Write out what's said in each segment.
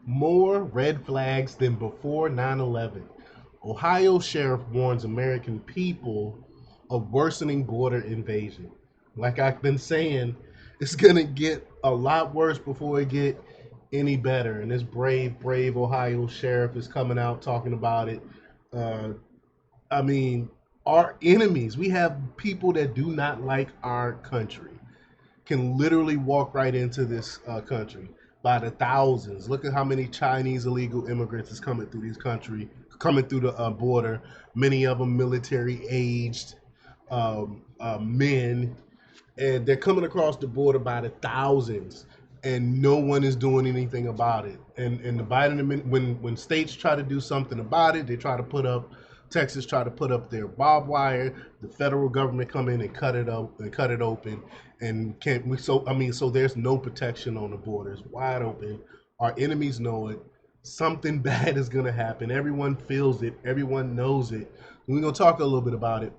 More red flags than before 9/11. Ohio sheriff warns American people of worsening border invasion. Like I've been saying, it's going to get a lot worse before it get any better. And this brave Ohio sheriff is coming out talking about it. Uh, I mean, our enemies, we have people that do not like our country can literally walk right into this country by the thousands. Look at how many Chinese illegal immigrants is coming through this country, coming through the border. Many of them military aged men, and they're coming across the border by the thousands, and no one is doing anything about it. And the Biden, when states try to do something about it, they try to put up. Texas try to put up their barbed wire. The federal government come in and cut it up and cut it open, and can't we? So I mean, so there's no protection on the borders, wide open. Our enemies know it. Something bad is gonna happen. Everyone feels it. Everyone knows it. And we're gonna talk a little bit about it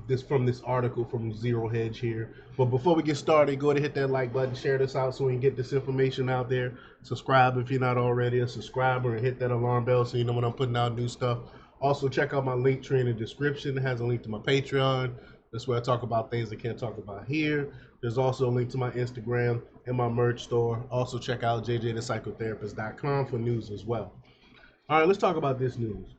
this from this article from Zero Hedge here. But before we get started, go ahead and hit that like button, share this out so we can get this information out there. Subscribe if you're not already a subscriber, and hit that alarm bell so you know when I'm putting out new stuff. Also, check out my link tree in the description. It has a link to my Patreon. That's where I talk about things I can't talk about here. There's also a link to my Instagram and my merch store. Also, check out jjthepsychotherapist.com for news as well. All right, let's talk about this news.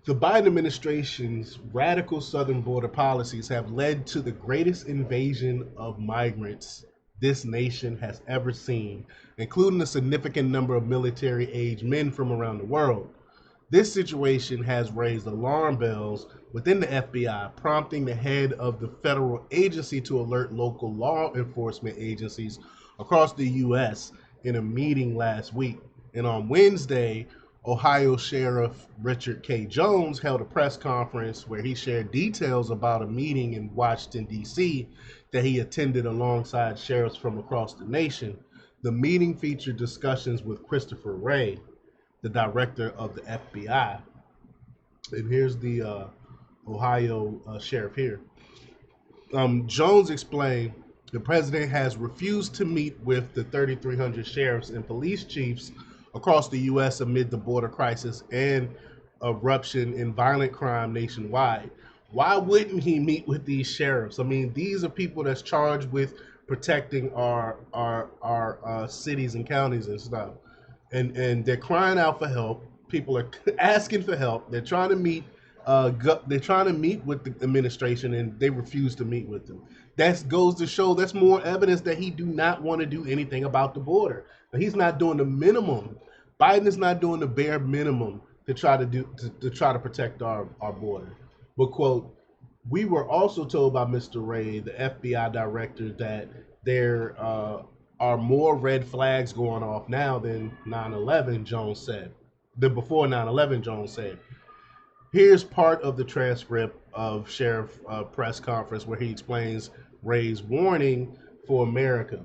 The Biden administration's radical southern border policies have led to the greatest invasion of migrants this nation has ever seen, including a significant number of military aged men from around the world. This situation has raised alarm bells within the FBI, prompting the head of the federal agency to alert local law enforcement agencies across the U.S. in a meeting last week. And on Wednesday, Ohio Sheriff Richard K. Jones held a press conference where he shared details about a meeting in Washington, D.C. that he attended alongside sheriffs from across the nation. The meeting featured discussions with Christopher Wray, the director of the FBI. And here's the Ohio sheriff here. Jones explained the president has refused to meet with the 3,300 sheriffs and police chiefs across the U.S. amid the border crisis and eruption in violent crime nationwide. Why wouldn't he meet with these sheriffs? I mean, these are people that's charged with protecting our cities and counties and stuff, and they're crying out for help. People are asking for help. They're trying to meet. They're trying to meet with the administration, and they refuse to meet with them. That goes to show that's more evidence that he do not want to do anything about the border. Now, he's not doing the minimum. Biden is not doing the bare minimum to try to do to try to protect our border. But quote, we were also told by Mr. Wray, the FBI director, that there are more red flags going off now than 9/11. Jones said, than before 9/11. Jones said. Here's part of the transcript of Sheriff press conference where he explains Ray's warning for America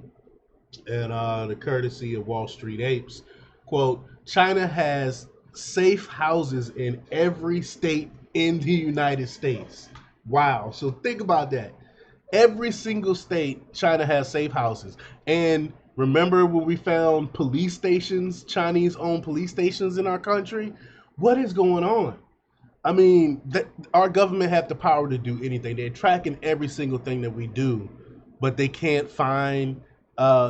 and the courtesy of Wall Street Apes. Quote, China has safe houses in every state in the United States. Wow. So think about that. Every single state, China has safe houses. And remember when we found police stations, Chinese owned police stations in our country? What is going on? I mean, our government have the power to do anything. They're tracking every single thing that we do, but they can't find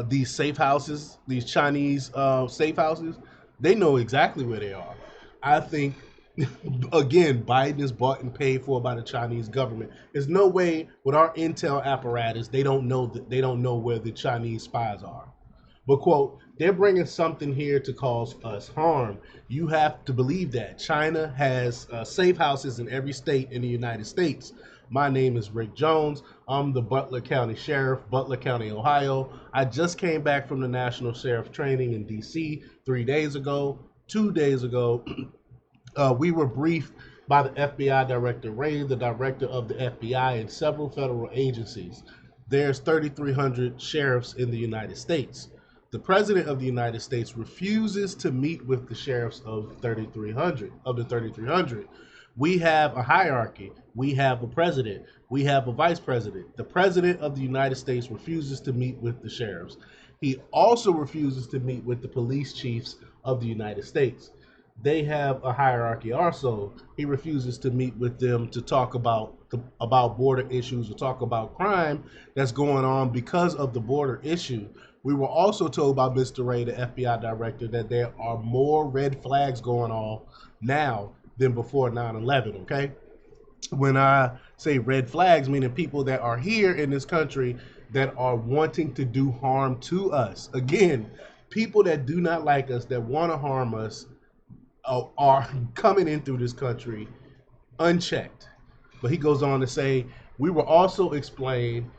these safe houses, these Chinese safe houses. They know exactly where they are. I think, again, Biden is bought and paid for by the Chinese government. There's no way with our intel apparatus they don't know that they don't know where the Chinese spies are. But quote, they're bringing something here to cause us harm. You have to believe that. China has safe houses in every state in the United States. My name is Rick Jones. I'm the Butler County Sheriff, Butler County, Ohio. I just came back from the National Sheriff Training in D.C. 3 days ago. 2 days ago, we were briefed by the FBI Director Wray, the director of the FBI, and several federal agencies. There's 3,300 sheriffs in the United States. The President of the United States refuses to meet with the sheriffs of 3,300 of the 3,300. We have a hierarchy. We have a president. We have a vice president. The president of the United States refuses to meet with the sheriffs. He also refuses to meet with the police chiefs of the United States. They have a hierarchy also. He refuses to meet with them to talk about border issues or talk about crime that's going on because of the border issue. We were also told by Mr. Ray, the FBI director, that there are more red flags going on now than before 9/11, okay? When I say red flags, meaning people that are here in this country that are wanting to do harm to us. Again, people that do not like us, that want to harm us, are coming in through this country unchecked. But he goes on to say, we were also explained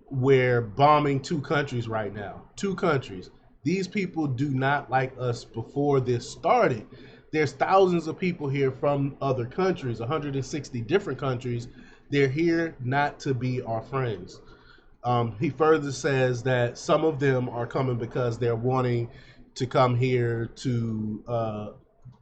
we're bombing two countries right now. Two countries. These people do not like us before this started. There's thousands of people here from other countries, 160 different countries. They're here not to be our friends. He further says that some of them are coming because they're wanting to come here to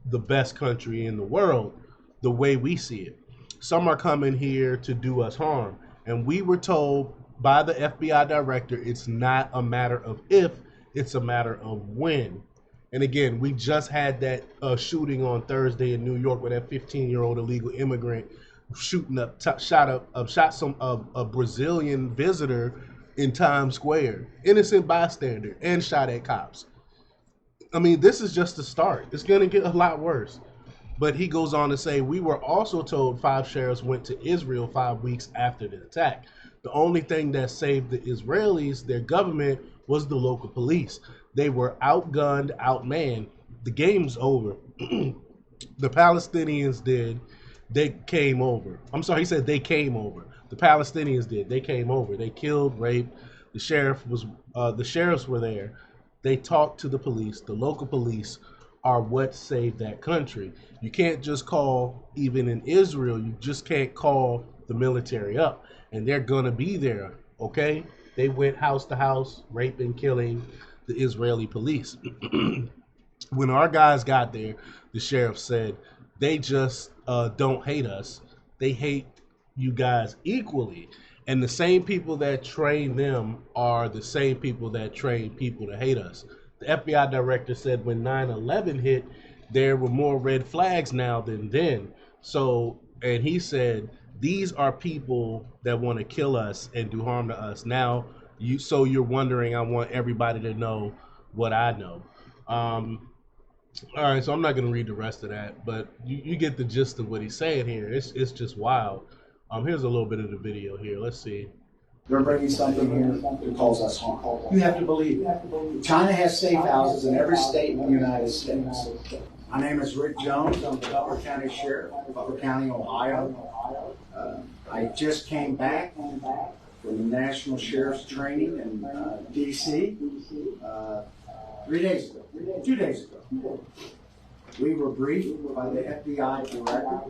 the best country in the world, the way we see it. Some are coming here to do us harm. And we were told by the FBI director it's not a matter of if, it's a matter of when. And again, we just had that shooting on Thursday in New York where that 15-year-old illegal immigrant shot a Brazilian visitor in Times Square, innocent bystander, and shot at cops. I mean, this is just the start. It's going to get a lot worse. But he goes on to say, we were also told 5 sheriffs went to Israel 5 weeks after the attack. The only thing that saved the Israelis, their government, was the local police. They were outgunned, outmanned. The game's over. The Palestinians did. They came over. I'm sorry, he said they came over. The Palestinians did. They came over. They killed, raped. The sheriffs were there. They talked to the police. The local police are what saved that country. You can't just call, even in Israel, you just can't call the military up. And they're going to be there, okay? They went house to house, raping, killing the Israeli police. When our guys got there, the sheriff said, they just don't hate us. They hate you guys equally. And the same people that train them are the same people that train people to hate us. The FBI director said when 9/11 hit, there were more red flags now than then. So, and he said, these are people that want to kill us and do harm to us. Now, you're wondering, I want everybody to know what I know. All right, so I'm not going to read the rest of that, but you get the gist of what he's saying here. It's just wild. Here's a little bit of the video here. Let's see. They're bringing something here that calls us harm. You have to believe it. China has safe houses in every state in the United States. My name is Rick Jones. I'm the Butler County Sheriff, Butler County, Ohio. I just came back from the National Sheriff's Training in D.C. 2 days ago. We were briefed by the FBI director,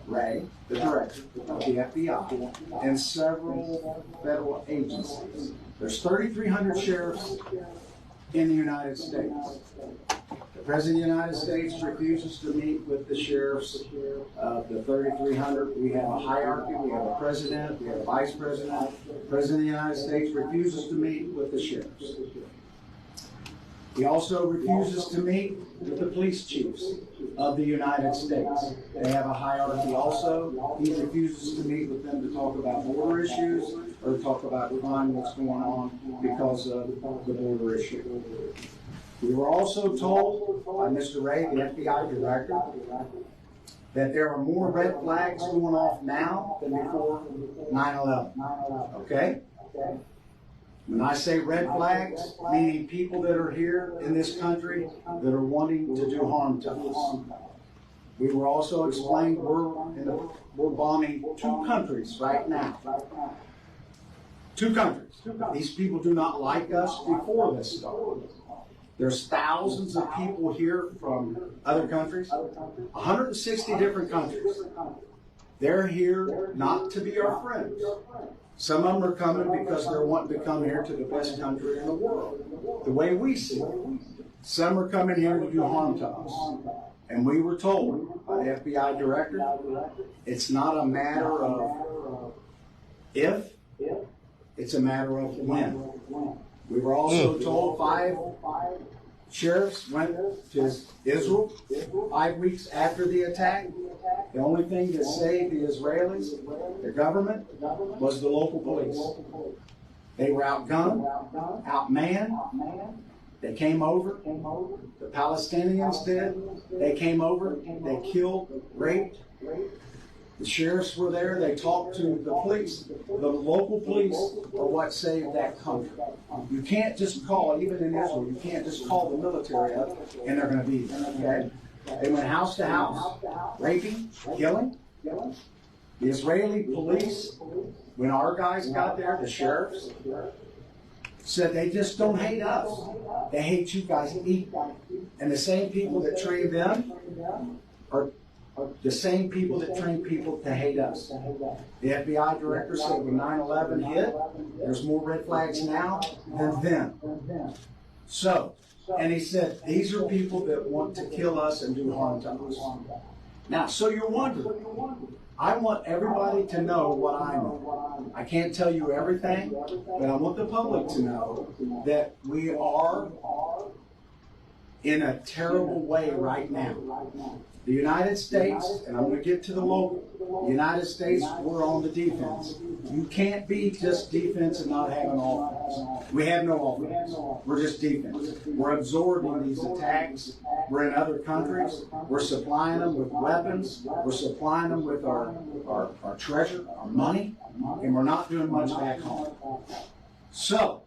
Ray, the director of the FBI, and several federal agencies. There's 3,300 sheriffs in the United States. The President of the United States refuses to meet with the sheriffs of the 3,300. We have a hierarchy. We have a president. We have a vice president. The President of the United States refuses to meet with the sheriffs. He also refuses to meet with the police chiefs of the United States. They have a hierarchy also. He refuses to meet with them to talk about border issues or to talk about crime that's going on because of the border issue. We were also told by Mr. Ray, the FBI director, that there are more red flags going off now than before 9/11. Okay? When I say red flags, meaning people that are here in this country that are wanting to do harm to us. We were also explained we're bombing 2 countries right now. 2 countries. These people do not like us before this started. There's thousands of people here from other countries, 160 different countries. They're here not to be our friends. Some of them are coming because they're wanting to come here to the best country in the world, the way we see it. Some are coming here to do harm to us. And we were told by the FBI director, it's not a matter of if, it's a matter of when. We were also told 5 sheriffs went to Israel 5 weeks after the attack. The only thing that saved the Israelis, the government, was the local police. They were outgunned, outmanned. They came over. The Palestinians did. They came over. They killed, raped. The sheriffs were there. They talked to the police. The local police are what saved that country. You can't just call, even in Israel, you can't just call the military up and they're going to be there. Okay? They went house to house, raping, killing. The Israeli police, when our guys got there, the sheriffs, said they just don't hate us. They hate you guys equally. And the same people that train them are the same people that train people to hate us. The FBI director said when 9/11 hit, there's more red flags now than then. So, and he said, these are people that want to kill us and do harm to us. Now, so you're wondering, I want everybody to know what I know. I can't tell you everything, but I want the public to know that we are in a terrible way right now. The United States, and I'm going to get to the local, the United States, we're on the defense. You can't be just defense and not have an offense. We have no offense. We're just defense. We're absorbing these attacks. We're in other countries. We're supplying them with weapons. We're supplying them with our treasure, our money, and we're not doing much back home. So,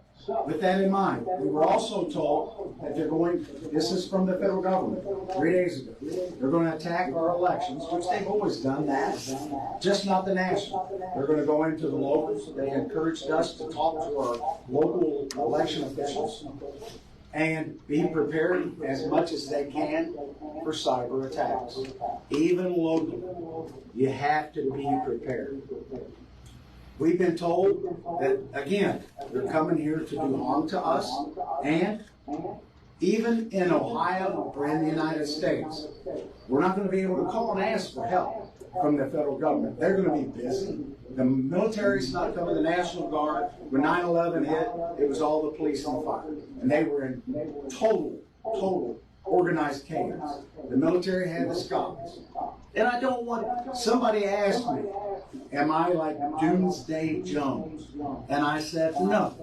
with that in mind, we were also told that they're going, this is from the federal government 3 days ago, they're going to attack our elections, which they've always done that, just not the national. They're going to go into the locals. They encouraged us to talk to our local election officials and be prepared as much as they can for cyber attacks. Even locally, you have to be prepared. We've been told that, again, they're coming here to do harm to us, and even in Ohio or in the United States, we're not going to be able to call and ask for help from the federal government. They're going to be busy. The military's not coming, the National Guard. When 9/11 hit, it was all the police and the fire. And they were in total organized chaos. The military had the scholars. And I don't want, somebody asked me, am I like Doomsday Jones? And I said, no,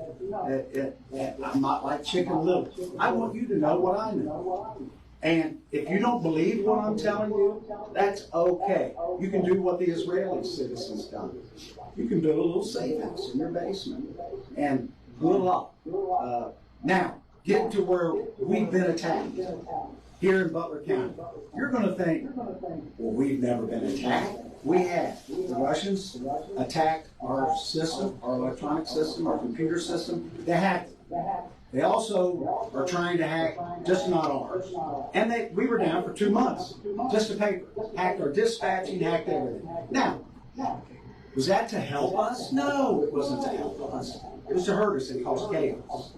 I'm not like Chicken Little. I want you to know what I know. And if you don't believe what I'm telling you, that's okay. You can do what the Israeli citizens done. You can build a little safe house in your basement and voila. Now, get to where we've been attacked here in Butler County. You're going to think, well, we've never been attacked. We have. The Russians attacked our system, our electronic system, our computer system. They hacked it. They also are trying to hack, just not ours. And we were down for 2 months, just a paper. Hacked our dispatching, hacked everything. Now, was that to help us? No, it wasn't to help us. It was to hurt us and cause chaos.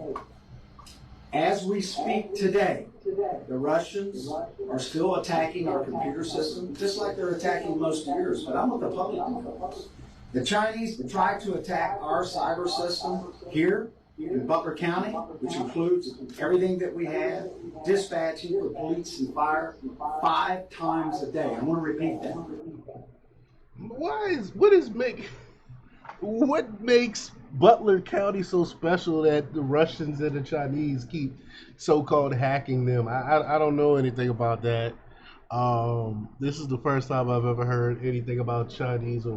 As we speak today, the Russians are still attacking our computer system, just like they're attacking most of yours, but I want the public to know this. The Chinese tried to attack our cyber system here in Butler County, which includes everything that we have, dispatching for police and fire, 5 times a day. I'm going to repeat that. What makes Butler County so special that the Russians and the Chinese keep so-called hacking them? I don't know anything about that. This is the first time I've ever heard anything about Chinese or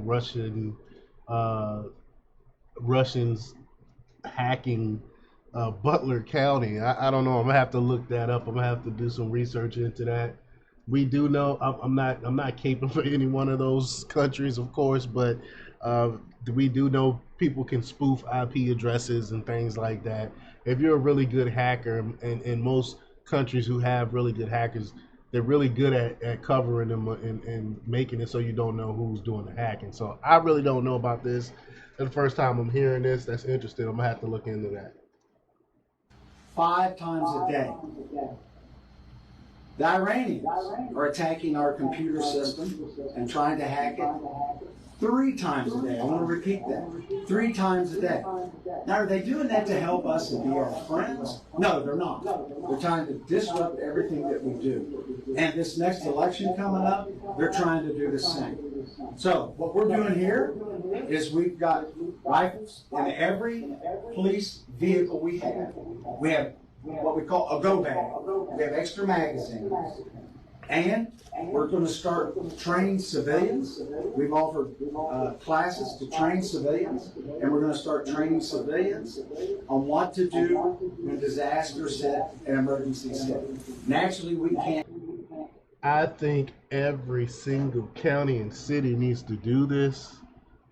Russians hacking Butler County. I don't know. I'm gonna have to look that up. I'm gonna have to do some research into that. We do know I'm not caping for any one of those countries, of course, but we do know people can spoof IP addresses and things like that. If you're a really good hacker, and most countries who have really good hackers, they're really good at covering them and making it so you don't know who's doing the hacking. So I really don't know about this. That's the first time I'm hearing this. That's interesting. I'm gonna have to look into that. 5 times a day. The Iranians are attacking our computer system and trying to hack it 3 times a day. I want to repeat that. 3 times a day. Now, are they doing that to help us and be our friends? No, they're not. They're trying to disrupt everything that we do. And this next election coming up, they're trying to do the same. So, what we're doing here is we've got rifles in every police vehicle we have. We have what we call a go bag. We have extra magazines. And we're going to start training civilians. We've offered classes to train civilians, and we're going to start training civilians on what to do when disasters hit and emergencies hit. Naturally, we can't. I think every single county and city needs to do this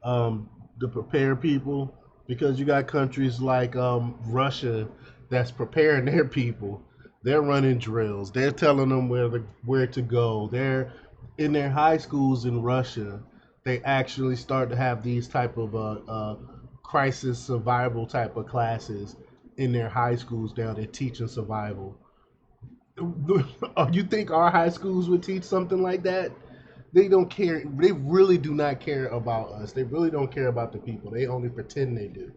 to prepare people, because you got countries like Russia that's preparing their people. They're running drills. They're telling them where to go. They're in their high schools in Russia. They actually start to have these type of crisis survival type of classes in their high schools now. They're teaching survival. You think our high schools would teach something like that? They don't care. They really do not care about us. They really don't care about the people. They only pretend they do.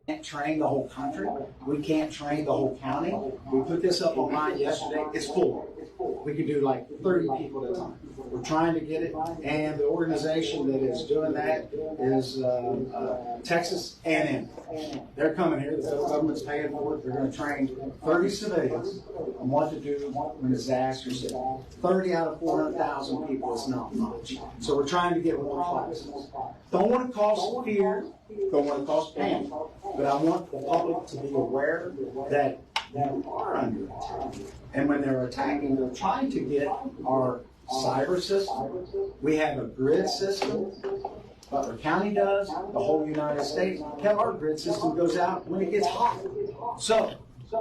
Can't train the whole country. We can't train the whole county. We put this up online yesterday. It's full. We can do like 30 people at a time. We're trying to get it, and the organization that is doing that is Texas A&M. They're coming here. The federal government's paying for it. They're going to train 30 civilians on what to do when disasters hit. 30 out of 400,000 people is not much. So we're trying to get more classes. Don't want to cause fear. Don't want to cause panic. But I want the public to be aware that we are under attack. And when they're attacking, they're trying to get our cyber system. We have a grid system. Butler County does, the whole United States. Hell, our grid system goes out when it gets hot. So,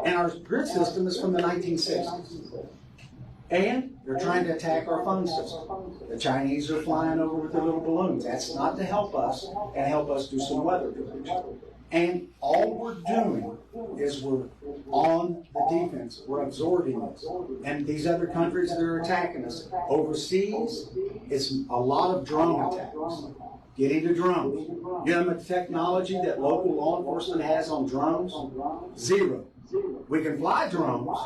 and our grid system is from the 1960s. And they're trying to attack our phone system. The Chinese are flying over with their little balloons. That's not to help us and help us do some weather prediction. And all we're doing is we're on the defense. We're absorbing this. And these other countries that are attacking us overseas, it's a lot of drone attacks. Get into drones. You know the technology that local law enforcement has on drones? Zero. We can fly drones,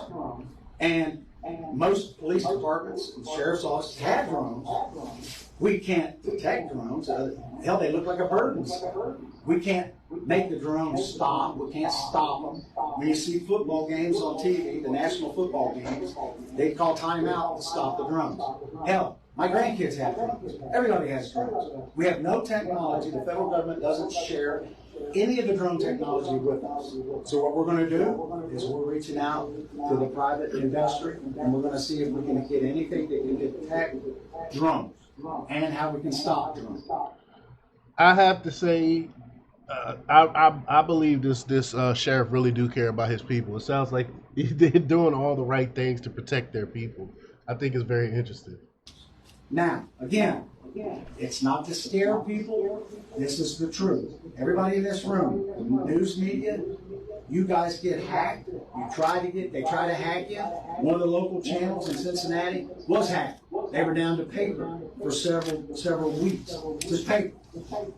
and most police departments and sheriff's offices have drones. We can't detect drones. Hell, they look like a bird. We can't make the drones stop. We can't stop them. When you see football games on TV, the national football games, they call timeout to stop the drones. Hell, my grandkids have drones. Everybody has drones. We have no technology. The federal government doesn't share any of the drone technology with us. So what we're going to do is we're reaching out to the private industry, and we're going to see if we can get anything that can detect drones and how we can stop drones. I have to say, I believe this sheriff really do care about his people. It sounds like they're doing all the right things to protect their people. I think it's very interesting. Now, again, it's not to scare people. This is the truth. Everybody in this room, the news media, you guys get hacked. They try to hack you. One of the local channels in Cincinnati was hacked. They were down to paper for several weeks. Just paper.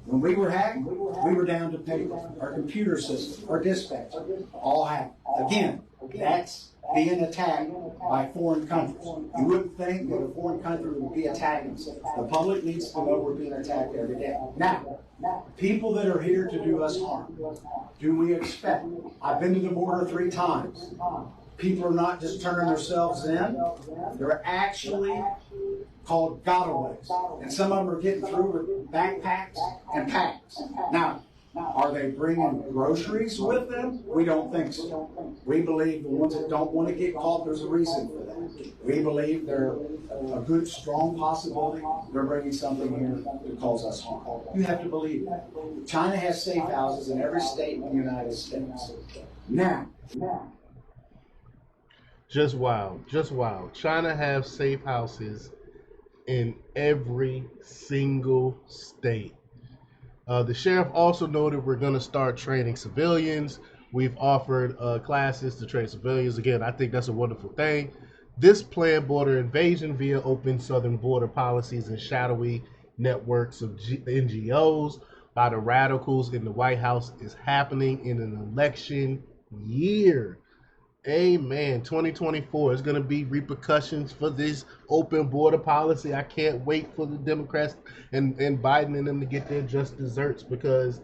When we were hacked, we were down to paper. Our computer system, our dispatch, all hacked. Again, that's being attacked by foreign countries. You wouldn't think that a foreign country would be attacking us. The public needs to know we're being attacked every day. Now, people that are here to do us harm, do we expect? I've been to the border 3 times. People are not just turning themselves in. They're actually called gotaways. And some of them are getting through with backpacks and packs. Now, are they bringing groceries with them? We don't think so. We believe the ones that don't want to get caught, there's a reason for that. We believe they're a good, strong possibility they're bringing something here that cause us harm. You have to believe that. China has safe houses in every state in the United States. Now, Just wild. Just wild. China have safe houses in every single state. The sheriff also noted we're going to start training civilians. We've offered classes to train civilians. Again, I think that's a wonderful thing. This planned border invasion via open southern border policies and shadowy networks of NGOs by the radicals in the White House is happening in an election year. Amen. 2024 is going to be repercussions for this open border policy. I can't wait for the Democrats and Biden and them to get their just desserts, because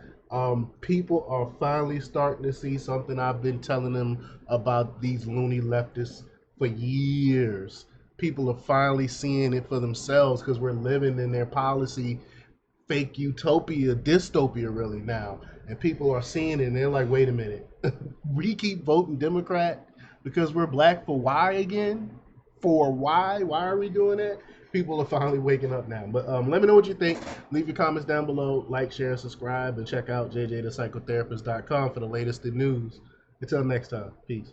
people are finally starting to see something I've been telling them about these loony leftists for years. People are finally seeing it for themselves, because we're living in their policy fake utopia, dystopia really now. And people are seeing it and they're like, wait a minute. We keep voting Democrat because we're black for why again? For why? Why are we doing that? People are finally waking up now. But let me know what you think. Leave your comments down below. Like, share, subscribe, and check out jjthepsychotherapist.com for the latest in news. Until next time, peace.